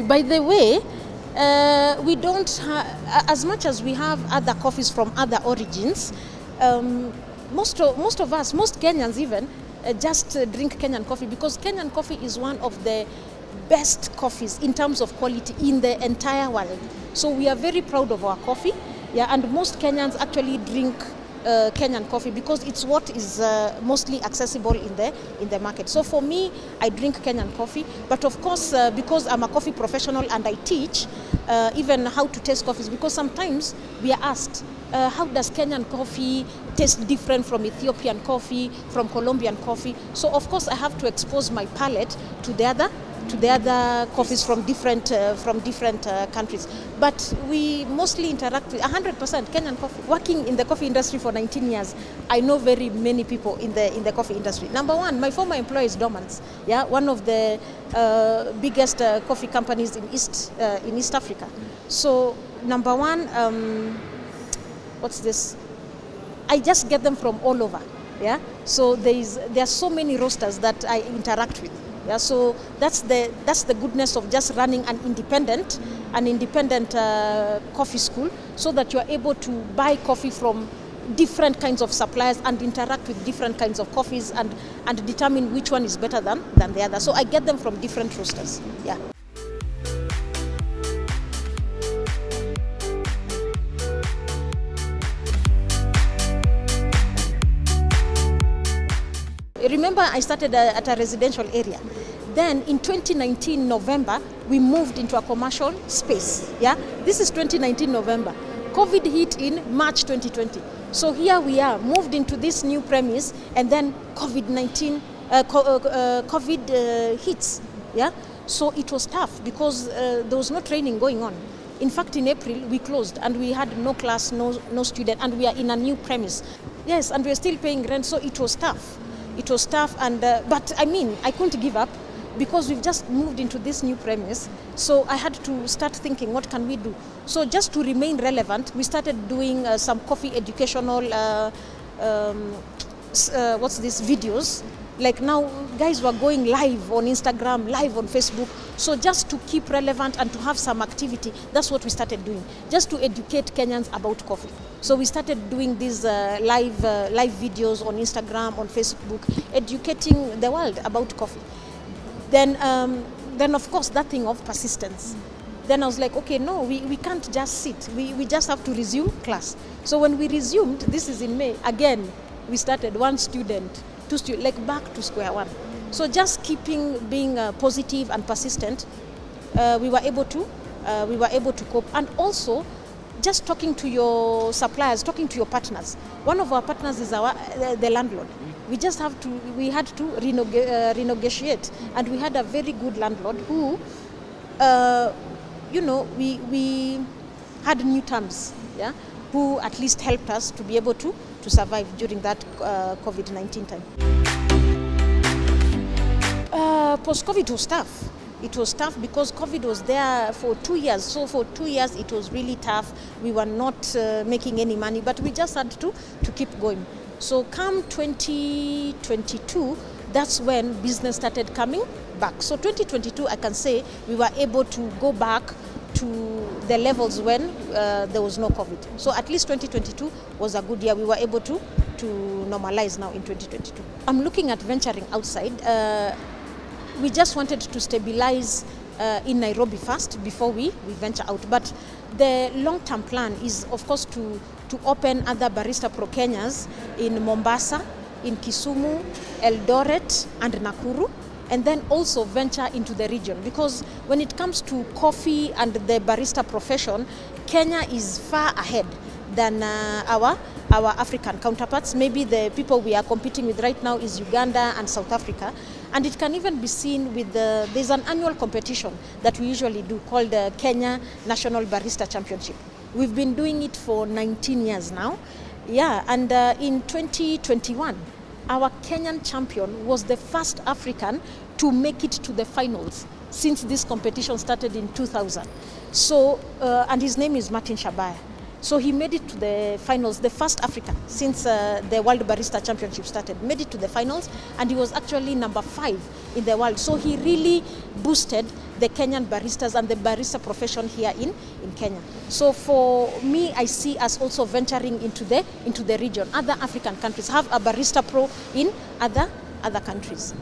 By the way, we don't, as much as we have other coffees from other origins, most of us, most Kenyans even, just drink Kenyan coffee, because Kenyan coffee is one of the best coffees in terms of quality in the entire world. So we are very proud of our coffee, yeah, and most Kenyans actually drink Kenyan coffee because it's what is mostly accessible in the market. So for me, I drink Kenyan coffee, but of course, because I'm a coffee professional and I teach even how to taste coffees, because sometimes we are asked, how does Kenyan coffee taste different from Ethiopian coffee, from Colombian coffee? So of course I have to expose my palate to the other coffees from different countries. But we mostly interact with 100% Kenyan coffee. Working in the coffee industry for 19 years, I know very many people in the coffee industry. Number one, my former employer is Dormans, yeah, one of the biggest coffee companies in East Africa. So number one, what's this? I just get them from all over, yeah. So there are so many roasters that I interact with. Yeah, so that's the goodness of just running an independent coffee school, so that you are able to buy coffee from different kinds of suppliers and interact with different kinds of coffees and determine which one is better than the other. So I get them from different roasters. Yeah. Remember, I started at a residential area. Then in 2019 November, we moved into a commercial space. Yeah, this is 2019 November. COVID hit in March 2020. So here we are, moved into this new premise, and then COVID-19, COVID hits. Yeah, so it was tough because there was no training going on. In fact, in April we closed and we had no class, no student, and we are in a new premise. Yes, and we're still paying rent, so it was tough. It was tough, and but I mean, I couldn't give up because we've just moved into this new premise. So I had to start thinking, what can we do? So just to remain relevant, we started doing some coffee educational, videos. Like now, guys were going live on Instagram, live on Facebook. So just to keep relevant and to have some activity, that's what we started doing, just to educate Kenyans about coffee. So we started doing these live videos on Instagram, on Facebook, educating the world about coffee. Then of course, that thing of persistence. Then I was like, okay, no, we can't just sit. We just have to resume class. So when we resumed, this is in May, again, we started 1 student, 2 students, like back to square one. So just being positive and persistent, we were able to cope. And also, just talking to your suppliers, talking to your partners. One of our partners is the landlord. We had to renegotiate, and we had a very good landlord who, we had new terms, yeah, who at least helped us to be able to survive during that COVID-19 time. Post-COVID was tough. It was tough because COVID was there for 2 years. So for 2 years, it was really tough. We were not making any money, but we just had to keep going. So come 2022, that's when business started coming back. So 2022, I can say we were able to go back to the levels when there was no COVID. So at least 2022 was a good year. We were able to normalize now in 2022. I'm looking at venturing outside. We just wanted to stabilize in Nairobi first before we venture out. But the long-term plan is, of course, to open other Barista Pro Kenyas in Mombasa, in Kisumu, Eldoret, and Nakuru, and then also venture into the region. Because when it comes to coffee and the barista profession, Kenya is far ahead than our African counterparts. Maybe the people we are competing with right now is Uganda and South Africa. And it can even be seen with there's an annual competition that we usually do called the Kenya National Barista Championship. We've been doing it for 19 years now. Yeah, and in 2021, our Kenyan champion was the first African to make it to the finals since this competition started in 2000. So, and his name is Martin Shabaya. So he made it to the finals, the first African since the World Barista Championship started, made it to the finals, and he was actually number 5 in the world. So he really boosted the Kenyan baristas and the barista profession here in Kenya. So for me, I see us also venturing into the region. Other African countries have a barista pro in other countries.